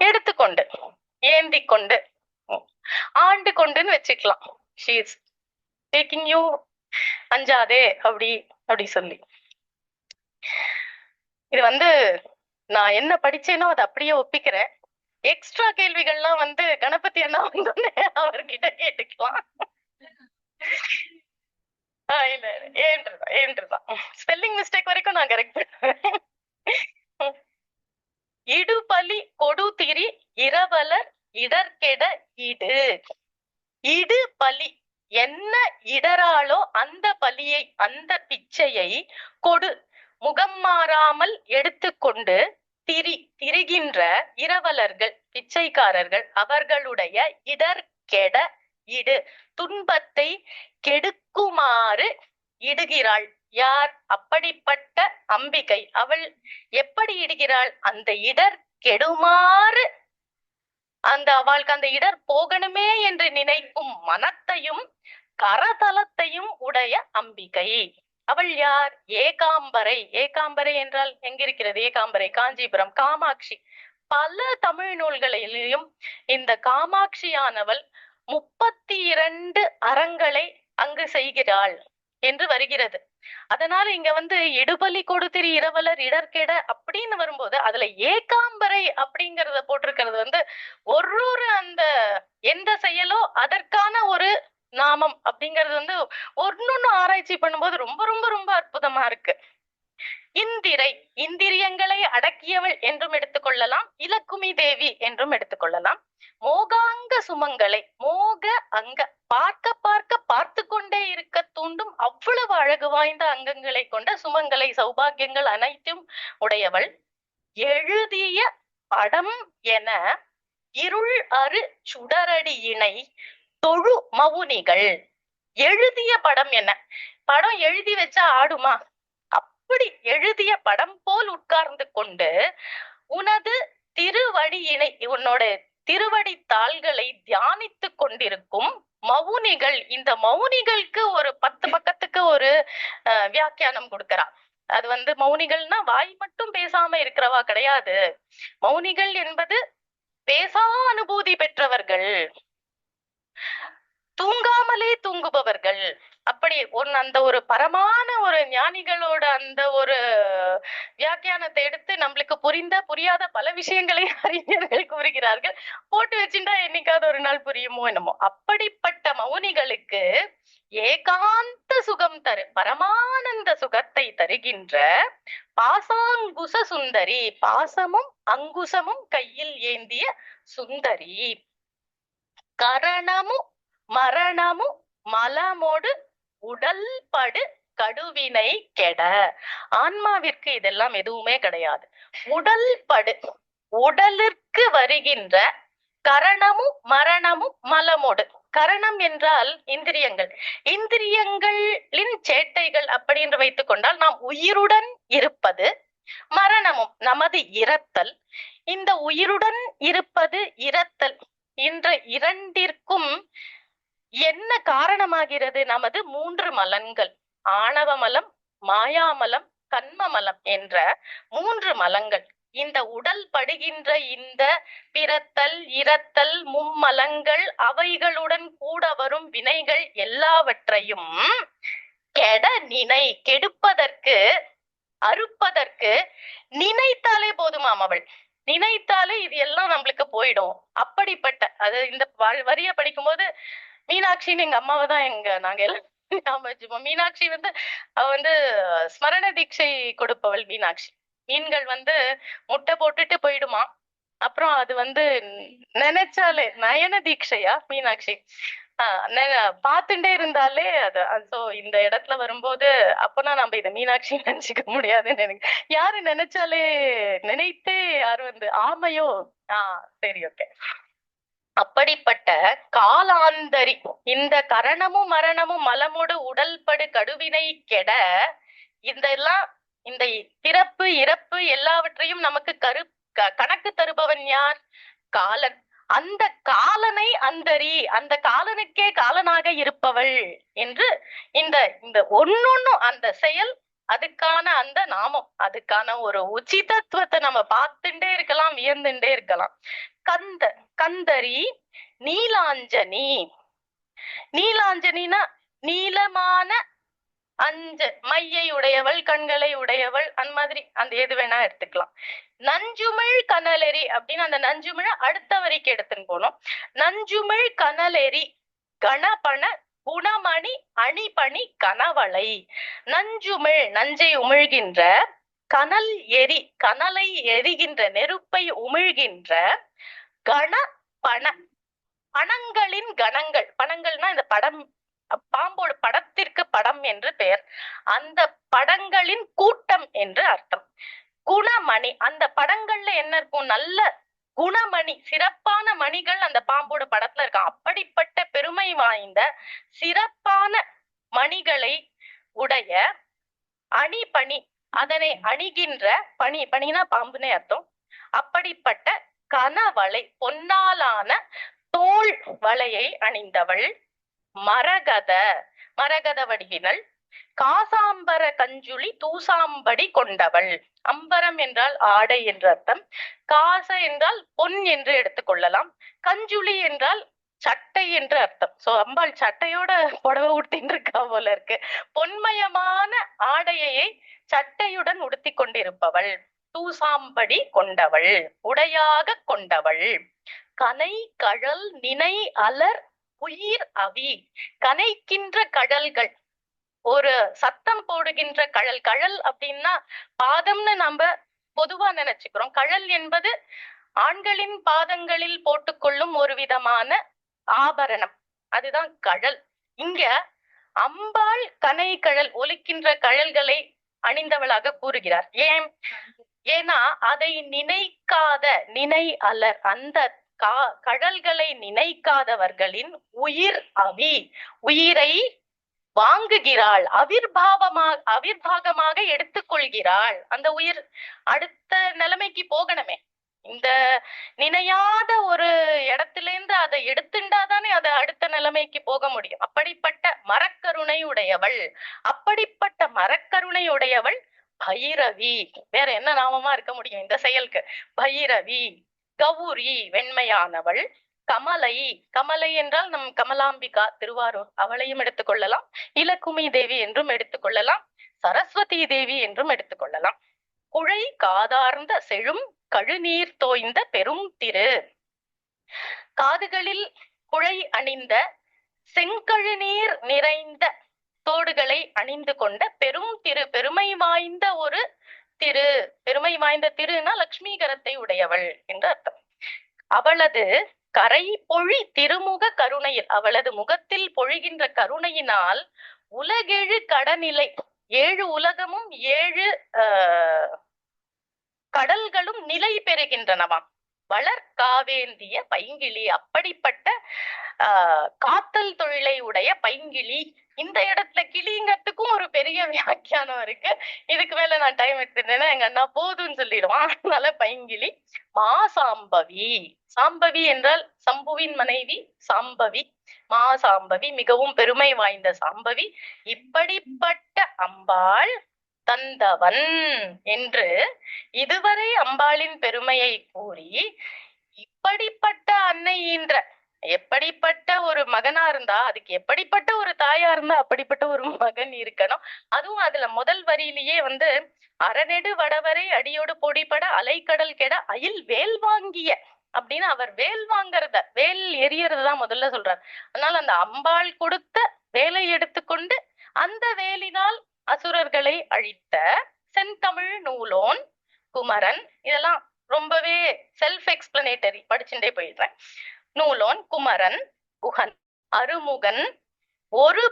S2: எடுத்துக்கொண்டு, ஏந்தி கொண்டு, ஆண்டு கொண்டுன்னு வச்சுக்கலாம். she is taking you, அஞ்சாதே அப்படி சொல்லி. இது நான் என்ன படிச்சேனோ அதை அப்படியே ஒப்பிக்கிறேன். எக்ஸ்ட்ரா கேள்விகள்லாம் வந்து கணபதி அண்ணா வந்தோடனே அவர்கிட்ட கேட்டுக்கலாம். இல்ல ஏன்றுதான் ஸ்பெல்லிங் மிஸ்டேக் வரைக்கும் நான் கரெக்ட் பண்ணுவேன். இடுபலி கொடுதிரி இரவலர் இடர்கெட இடு. இடு பலி, என்ன இடராலோ அந்த பலியை, அந்த பிச்சையை கொடு, முகம் மாறாமல் எடுத்துக்கொண்டு திரிகின்ற இரவலர்கள், பிச்சைக்காரர்கள், அவர்களுடைய இடர்கெட இடு, துன்பத்தை கெடுக்குமாறு இடுகிறாள். யார்? அப்படிப்பட்ட அம்பிகை. அவள் எப்படி இடுகிறாள்? அந்த இடர் கெடுமாறு, அவளுக்கு அந்த இடர் போகணுமே என்று நினைக்கும் மனத்தையும் கரதலத்தையும் உடைய அம்பிகை. அவள் யார்? ஏகாம்பரை. ஏகாம்பரை என்றால் எங்கிருக்கிறது ஏகாம்பரை? காஞ்சிபுரம். காமாட்சி. பல தமிழ் நூல்களிலும் இந்த காமாட்சியானவள் 32 அறங்களை அங்கு செய்கிறாள் என்று வருகிறது. அதனால இங்க வந்து இடுபலி கொடுத்திரி இரவலர் இடர்கெட அப்படின்னு வரும்போது அதுல ஏகாம்பரை அப்படிங்கறத போட்டிருக்கிறது வந்து ஒரு அந்த எந்த செயலோ அதற்கான ஒரு நாமம் அப்படிங்கிறது வந்து ஒன்னொன்னு ஆராய்ச்சி பண்ணும்போது ரொம்ப ரொம்ப ரொம்ப அற்புதமா இருக்கு. இந்திரை, இந்திரியங்களை அடக்கியவள் என்றும் எடுத்துக்கொள்ளலாம், இலக்குமி தேவி என்றும் எடுத்துக்கொள்ளலாம். மோகாங்க சுமங்களை, மோக அங்க, பார்க்க பார்க்க பார்த்து கொண்டே இருக்க தூண்டும் அவ்வளவு அழகு வாய்ந்த அங்கங்களை கொண்ட சுமங்களை, சௌபாகியங்கள் அனைத்தும் உடையவள். எழுதிய படம் என இருள் அரு சுடரடியினை தொழு மவுனிகள். எழுதிய படம் என்ன? படம் எழுதி வச்சா ஆடுமா? அப்படி எழுதிய படம் போல் உட்கார்ந்து கொண்டு உனது திருவடியினை, உன்னோட திருவடி தாள்களை தியானித்து கொண்டிருக்கும் மவுனிகள். இந்த மௌனிகளுக்கு ஒரு 10 பக்கத்துக்கு ஒரு வியாக்கியானம் கொடுக்கிறா. அது வந்து மௌனிகள்னா வாய் மட்டும் பேசாம இருக்கிறவா கிடையாது. மௌனிகள் என்பது பேசா அனுபூதி பெற்றவர்கள், தூங்காமலே தூங்குபவர்கள். அப்படி அந்த ஒரு பரமான ஒரு ஞானிகளோட அந்த ஒரு வியாக்கியானத்தை எடுத்து நம்மளுக்கு புரியாத பல விஷயங்களை அறிஞர்கள் கூறுகிறார்கள். போட்டு வச்சுட்டா என்னைக்காவது ஒரு நாள் புரியுமோ என்னமோ. அப்படிப்பட்ட மௌனிகளுக்கு ஏகாந்த சுகம் தரு, பரமானந்த சுகத்தை தருகின்ற பாசாங்குச சுந்தரி, பாசமும் அங்குசமும் கையில் ஏந்திய சுந்தரி. கரணமும் மரணமும் மலமோடு உடல் படு கடுவினை கெட. ஆன்மாவிற்கு இதெல்லாம் எதுவுமே கிடையாது. உடல் படு, உடலிற்கு வருகின்ற கரணமும் மரணமும் மலமோடு. கரணம் என்றால் இந்திரியங்கள், இந்திரியங்களின் சேட்டைகள் அப்படின்னு வைத்துக் கொண்டால் நாம் உயிருடன் இருப்பது. மரணமும் நமது இறத்தல். இந்த உயிருடன் இருப்பது, இறத்தல், இந்த இரண்டிற்கும் என்ன காரணமாகிறது? நமது 3 மலன்கள், ஆணவ மலம், மாயாமலம், கண்ம மலம் என்ற 3 மலங்கள். இந்த உடல் படுகின்ற இந்த பிறத்தல், இறத்தல், மும்மலங்கள், அவைகளுடன் கூட வரும் வினைகள் எல்லாவற்றையும் கெட நினை, கெடுப்பதற்கு, அறுப்பதற்கு நினைத்தாலே போதுமாம். அவள் நினைத்தாலே இது எல்லாம் நம்மளுக்கு போயிடும். அப்படிப்பட்ட அது இந்த வரிய படிக்கும் போது மீனாட்சின்னு எங்க அம்மாவை தான் நாங்க எல்லாம் ஞாபகம் வச்சுப்போம். மீனாட்சி வந்து அவ வந்து ஸ்மரண தீட்சை கொடுப்பவள் மீனாட்சி. மீன்கள் வந்து முட்டை போட்டுட்டு போயிடுமா, அப்புறம் அது வந்து நினைச்சாலே நயன தீட்சையா மீனாட்சி பார்த்துட்டே இருந்தாலே அது. சோ இந்த இடத்துல வரும்போது அப்பனா நம்ம இதை மீனாட்சி நினைச்சுக்க முடியாதுன்னு எனக்கு யாரு நினைச்சாலே, நினைத்தே யாரு வந்து ஆமையோ. சரி, ஓகே. அப்படிப்பட்ட காலாந்தரி, இந்த கரணமும் மரணமும் மலமோடு உடல்படு கடுவினை கெட, இதெல்லாம் இந்த பிறப்பு இறப்பு எல்லாவற்றையும் நமக்கு கணக்கு தருபவன் யார்? காலன். அந்த காலனை அந்தரி, அந்த காலனுக்கே காலனாக இருப்பவள் என்று இந்த ஒன்னொன்னும் அந்த செயல், அதுக்கான அந்த நாமம், அதுக்கான ஒரு உச்சிதத்துவத்தை நம்ம பார்த்துட்டே இருக்கலாம், வியந்துட்டே இருக்கலாம். கந்தரி, நீலாஞ்சனி. நீலாஞ்சனினா நீளமான மையை உடையவள், கண்களை உடையவள், அந்த மாதிரி அந்த எது வேணா எடுத்துக்கலாம். நஞ்சுமிழ் கனலெறி அப்படின்னு அந்த நஞ்சுமிழ அடுத்த வரிக்கு எடுத்துன்னு போனோம். நஞ்சுமிழ் கனலெறி கணபண குணமணி அணிபணி கனவளை. நஞ்சுமிழ் நஞ்சை உமிழ்கின்ற, கனல் எரி கனலை எரிகின்ற நெருப்பை உமிழ்கின்ற, கண பண பணங்களின் கணங்கள், பணங்கள்னா இந்த படம், பாம்போட படத்திற்கு படம் என்று பெயர், அந்த படங்களின் கூட்டம் என்று அர்த்தம். குணமணி அந்த படங்கள்ல என்ன இருக்கும், நல்ல குணமணி சிறப்பான மணிகள் அந்த பாம்போட படத்துல இருக்கான். அப்படிப்பட்ட பெருமை வாய்ந்த சிறப்பான மணிகளை உடைய அணிபணி, அதனை அணிகின்ற, பணி பணினா பாம்புனே அர்த்தம், அப்படிப்பட்ட கனவளை பொன்னாலான தோள் வளையை அணிந்தவள், மரகத மரகத வடிவினள், காசாம்பர கஞ்சுளி தூசாம்படி கொண்டவள். அம்பரம் என்றால் ஆடை என்று அர்த்தம், காச என்றால் பொன் என்று எடுத்துக்கொள்ளலாம், கஞ்சுளி என்றால் சட்டை என்று அர்த்தம். சோ அம்பாள் சட்டையோட புடவை உடுத்தின்னு இருக்கா போல இருக்கு. பொன்மயமான ஆடையை சட்டையுடன் உடுத்தி கொண்டிருப்பவள், தூசாம்படி கொண்டவள், உடையாக கொண்டவள். கனை கழல் நினை அலர் உயிர் அவி. கனைக்கின்ற கடல்கள், ஒரு சத்தம் போடுகின்ற கழல். கழல் அப்படின்னா பாதம்னு நம்ம பொதுவா நினைச்சுக்கிறோம். கழல் என்பது ஆண்களின் பாதங்களில் போட்டுக்கொள்ளும் ஒரு விதமான ஆபரணம், அதுதான் கழல். இங்க அம்பாள் கனை கழல் ஒலிக்கின்ற கழல்களை அணிந்தவளாக கூறுகிறார். ஏன்னா அதை நினைக்காத, நினை அலர், அந்த கழல்களை நினைக்காதவர்களின் உயிர் அவி, உயிரை வாங்குகிறாள், அவிர்வாகமாக எடுத்துக்கொள்கிறாள். அந்த உயிர் அடுத்த நிலைமைக்கு போகணுமே, இந்த நினையாத ஒரு இடத்துல இருந்து அதை எடுத்துட்டாதானே அதை அடுத்த நிலைமைக்கு போக முடியும். அப்படிப்பட்ட மரக்கருணை உடையவள், அப்படிப்பட்ட மரக்கருணை உடையவள் பைரவி. வேற என்ன நாமமா இருக்க முடியும் இந்த செயலுக்கு? பைரவி. கௌரி வெண்மையானவள், கமலை, கமலை என்றால் நம் கமலாம்பிகா திருவாரூர், அவளையும் எடுத்துக்கொள்ளலாம், இலக்குமி தேவி என்றும் எடுத்துக்கொள்ளலாம், சரஸ்வதி தேவி என்றும் எடுத்துக்கொள்ளலாம். குழை காதார்ந்த செழும் கழுநீர் தோய்ந்த பெரும் திரு. காதுகளில் குழை அணிந்த, செங்கழுநீர் நிறைந்த தோடுகளை அணிந்து கொண்ட பெரும் திரு, பெருமை வாய்ந்த ஒரு திரு. பெருமை வாய்ந்த திருனா லட்சுமிகரத்தை உடையவள் என்று அர்த்தம். அவளது கரை பொழி திருமுக கருணையில், அவளது முகத்தில் பொழிகின்ற கருணையினால் உலகெழு கடநிலை, 7 உலகமும் 7 கடல்களும் நிலை பெறுகின்றனவாம். வளர் காவேந்திய பைங்கிளி, அப்படிப்பட்ட காத்தல் தொழிலை உடைய பைங்கிளி. இந்த இடத்துல கிளிங்கிறதுக்கும் ஒரு பெரிய வியாக்கியானம் இருக்கு. இதுக்கு மேல நான் டைம் எடுத்துட்டேன்னா எங்க அண்ணா போதும்னு சொல்லிடுவான். அதனால பைங்கிளி. மா சாம்பவி, சாம்பவி என்றால் சம்புவின் மனைவி சாம்பவி, மா சாம்பவி, மிகவும் பெருமை வாய்ந்த சாம்பவி. இப்படிப்பட்ட அம்பாள் தந்தவன் என்று இதுவரை அம்பாளின் பெருமையை கூறி, இப்படிப்பட்ட அன்னை என்ற, எப்படிப்பட்ட ஒரு மகனா இருந்தா அதுக்கு எப்படிப்பட்ட ஒரு தாயா இருந்தா அப்படிப்பட்ட ஒரு மகன் இருக்கணும். அதுவும் அதுல முதல் வரியிலேயே அறநெடு வடவரை அடியோடு பொடிப்பட அலைக்கடல் கெட அயில் வேல் வாங்கிய அப்படின்னு அவர் வேல் வாங்கறத, வேல் எரியறதுதான் முதல்ல சொல்றார். அதனால அந்த அம்பாள் கொடுத்த வேலை எடுத்துக்கொண்டு அந்த வேலினால் அசுரர்களை அழித்த செந்தமிழ் நூலோன் குமரன். இதெல்லாம் ரொம்பவே செல்ஃப் எக்ஸ்பிளனேட்டரி, படிச்சுட்டே போயிடுறேன். நூலோன் குமரன் குகன் அருமுகன் ஒரு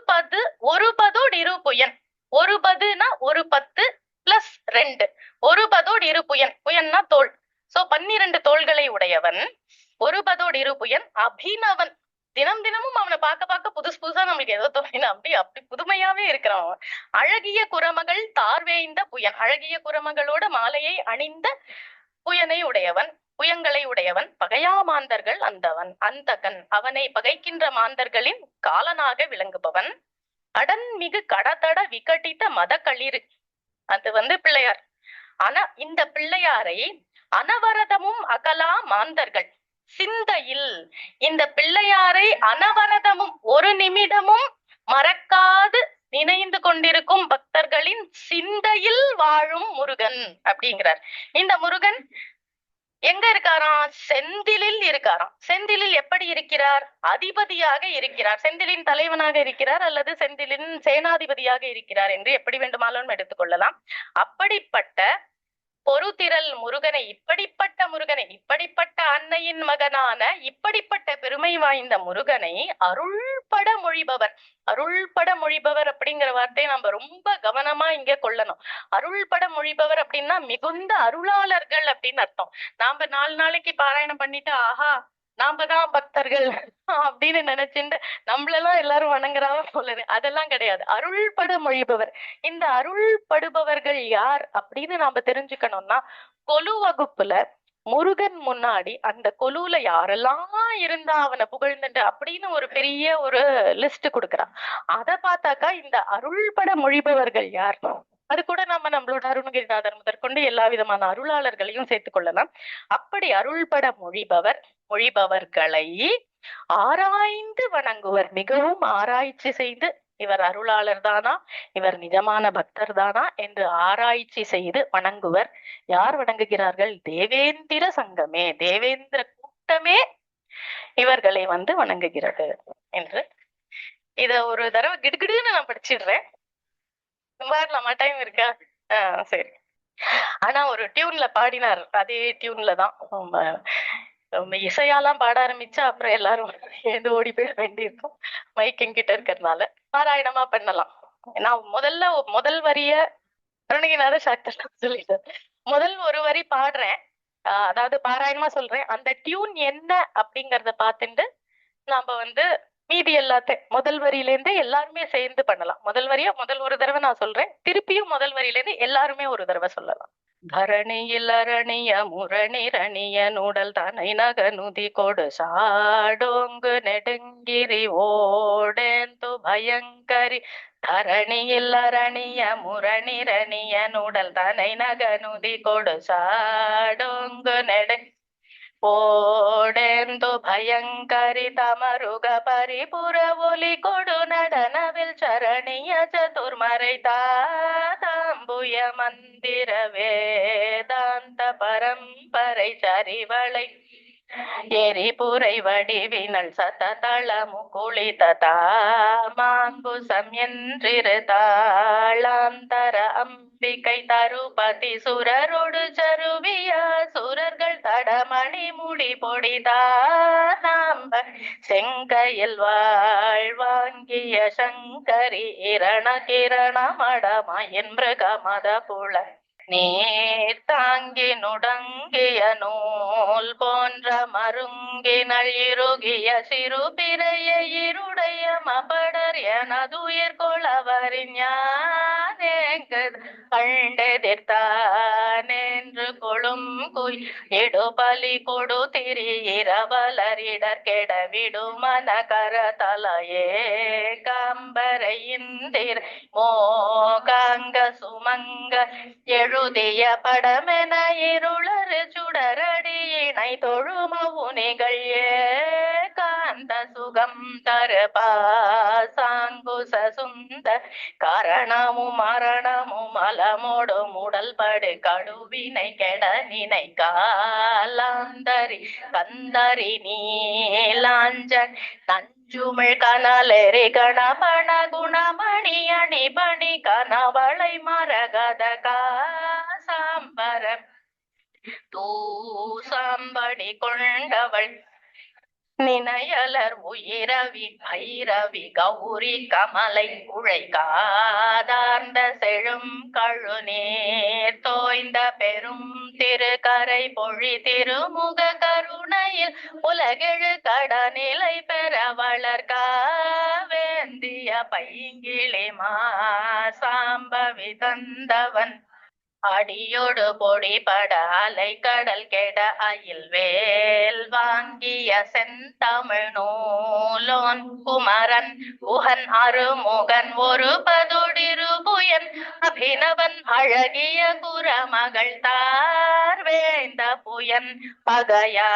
S2: பதோடு இரு புயன். ஒரு பதுனா 1 10 + 2, ஒரு பதோடு இரு புயன், புயன்னா தோல். சோ 12 தோள்களை உடையவன், ஒரு பதோடு இரு புயன். அபிநவன், தினம் தினமும் அவனை பார்க்க புதுசு புதுசா நம்மளுக்கு ஏதோ தோணினா அப்படி புதுமையாவே இருக்கிறான். அழகிய குரமகள் தார்வேய்ந்த புயன், அழகிய குரமகளோட மாலையை அணிந்த புயனை உடையவன், புயங்களை உடையவன். பகையா மாந்தர்கள் அந்தவன், அந்தகன், அவனை பகைக்கின்ற மாந்தர்களின் காலனாக விளங்குபவன். அடன் மிகு கடதட விகட்டித்த மத களிறு, அது பிள்ளையார். ஆனா இந்த பிள்ளையாரை அனவரதமும் அகலா மாந்தர்கள் சிந்தையில், இந்த பிள்ளையாரை அனவரதமும் ஒரு நிமிடமும் மறக்காது நினைந்து கொண்டிருக்கும் பக்தர்களின் சிந்தையில் வாழும் முருகன் அப்படிங்கிறார். இந்த முருகன் எங்க இருக்காராம்? செந்திலில் இருக்காராம். செந்திலில் எப்படி இருக்கிறார்? அதிபதியாக இருக்கிறார். செந்திலின் தலைவனாக இருக்கிறார் அல்லது செந்திலின் சேனாதிபதியாக இருக்கிறார் என்று எப்படி வேண்டுமானாலும் எடுத்துக்கொள்ளலாம். அப்படிப்பட்ட பொருதிரல் முருகனை, இப்படிப்பட்ட முருகனை, இப்படிப்பட்ட அன்னையின் மகனான இப்படிப்பட்ட பெருமை வாய்ந்த முருகனை அருள்பட மொழிபவர். அருள்பட மொழிபவர் அப்படிங்கிற வார்த்தையை நம்ம ரொம்ப கவனமா இங்க கொள்ளணும். அருள்பட மொழிபவர் அப்படின்னா மிகுந்த அருளாளர்கள் அப்படின்னு அர்த்தம். நாம 4 நாளைக்கு பாராயணம் பண்ணிட்டு ஆஹா நாம தான் பக்தர்கள் அப்படின்னு நினைச்சுட்டு நம்மளெல்லாம் எல்லாரும் வணங்குறாவ போல, அதெல்லாம் கிடையாது. அருள்பட மொழிபவர். இந்த அருள்படுபவர்கள் யார் அப்படின்னு நாம தெரிஞ்சுக்கணும்னா, கொலு வகுப்புல முருகன் முன்னாடி அந்த கொலுல யாரெல்லாம் இருந்தா அவனை புகழ்ந்துட்டு அப்படின்னு ஒரு பெரிய ஒரு லிஸ்ட் கொடுக்குறான். அத பார்த்தாக்கா இந்த அருள்பட மொழிபவர்கள் யார்? அது கூட நம்ம நம்மளோட அருணகிரிநாதர் முதற்கொண்டு எல்லா விதமான அருளாளர்களையும் சேர்த்துக் கொள்ளலாம். அப்படி அருள்பட மொழிபவர்களை ஆராய்ந்து வணங்குவர். மிகவும் ஆராய்ச்சி செய்து இவர் அருளாளர் தானா, இவர் நிஜமான பக்தர் தானா என்று ஆராய்ச்சி செய்து வணங்குவர். யார் வணங்குகிறார்கள்? தேவேந்திர சங்கமே, தேவேந்திர கூட்டமே இவர்களை வணங்குகிறது என்று. இத ஒரு தடவை கிடுகிடுன்னு நான் படிச்சிடுறேன். வரலாமா? டைம் இருக்கா? சரி. ஆனா ஒரு டியூன்ல பாடினார். அதே டியூன்ல தான் இசையாலாம் பாட ஆரம்பிச்சா அப்புறம் எல்லாரும் எழுந்து ஓடி போயிட வேண்டியிருக்கும். மைக் என்கிட்ட இருக்கிறதுனால பாராயணமா பண்ணலாம். நான் முதல் வரிய அருணகிரிநாத சாஸ்திரி சொல்லிட்டேன். முதல் ஒரு வரி பாடுறேன், அதாவது பாராயணமா சொல்றேன். அந்த டியூன் என்ன அப்படிங்கறத பார்த்துட்டு நாம மீதி எல்லாத்தையும் முதல் வரியில இருந்தே எல்லாருமே சேர்ந்து பண்ணலாம். முதல் ஒரு தடவை நான் சொல்றேன், திருப்பியும் முதல் வரியில இருந்து எல்லாருமே ஒரு தடவை சொல்லலாம். தரணியில் அரணிய முரணிரணிய நூடல் தனை நகனுதி கொடு சாடோங்கு நெடுங்கிரி ஓடேந்து பயங்கரி. தரணியில் அரணிய முரணிரணிய நூடல் தனை நகனுதி கொடு சாடோங்கு நெடுங்கி ಓಡೆಂದು ಭಯಂಕರಿತ ಮರುಗ ಪರಿಪುರ ಒಲಿ ಕೊಡು நடனவில் சரணிய சதுர்மறைதா தாம்புய மந்திர வேதாந்த பரம்பரை சரிவளை எரிபுரை வடிவினள் சததளமு குளித தாமாங்குசம் என்றிரு தாளாந்தர அம்பிகை தருபதி சுரரொடு சருவிய சுரர்கள் தடமணி முடி பொடிதானாம்ப செங்கையில் வாழ்வாங்கிய சங்கரி இரண கிரண மடமயின் மிருகமத புல நீர் தாங்கி நுடங்கிய நூல் போன்ற மருங்கினள் இறுகிய சிறு பிறைய இருடைய மபடர் எனதுயிர் கொளவரின் கண்டெதிர்த்தானென்று கொளும் குய் இடுபலி கொடு திரியிரவலரிடர் கெட விடுமன கரதலையே காம்பரையிந்திர மோகாங்க சுமங்க எழுதிய படமென இருளறு சுடரடியினை தொழுமவுனிகள் ஏகாந்த சுகம் தரு பாசாங்குச சுந்த காரணமும் மரணமும் அலமோடு முடல் படு கடுவினை கெட நினை காலாந்தரி கந்தரி நீலாஞ்சன் நஞ்சுமிழ் கனலெறி கணபண குணமணி அணி பணி கனவளை மரகத காசாம்பர தூசாம்படி கொண்டவள் நினையலர் உயிரவி பைரவி கௌரி கமலை உழை காதார்ந்த செழும் கழுநீர் தோய்ந்த பெரும் திருக்கரை பொழி திருமுக கருணையில் உலகெழு கடநிலை பெற வளர்காவேந்திய பைங்கிளி மாசாம்பவி தந்தவன் அடியோடு பொடிபட அலை கடல் கெட அயில் வேல் வாங்கிய செந்தமிழ் நூலோன் குமரன் குஹன் அருமுகன் ஒரு பதொடிருபுயன் அபிநவன் அழகிய குரமகள் தார் வேந்த புயன் பகையா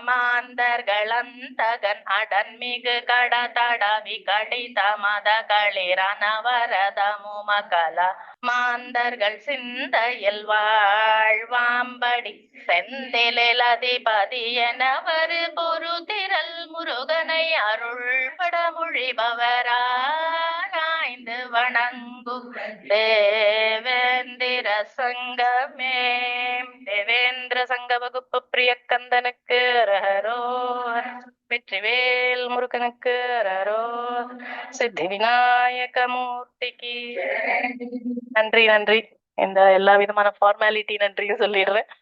S2: மாந்தர்களந்தகன் அடன்மிகு கடதடவி கடித மத களிரனவரதமு மகள மாந்தர்கள் சிந்தையில் வாழ்வாம்படி செந்திலில் அதிபதி எனவர் பொருதிரல் முருகனை அருள்பட மொழிபவராய்ந்து வணங்கும் தேவேந்திர சங்கமே. தேவேந்திர சங்க வகுப்பு பிரிய கந்தனுக்கு அரஹரோ, வெற்றிவேல் முருகனுக்கு அரஹரோ, சித்தி விநாயக மூர்த்திக்கு நன்றி. நன்றி. இந்த எல்லா விதமான ஃபார்மாலிட்டி நன்றியும் சொல்லிடுறேன்.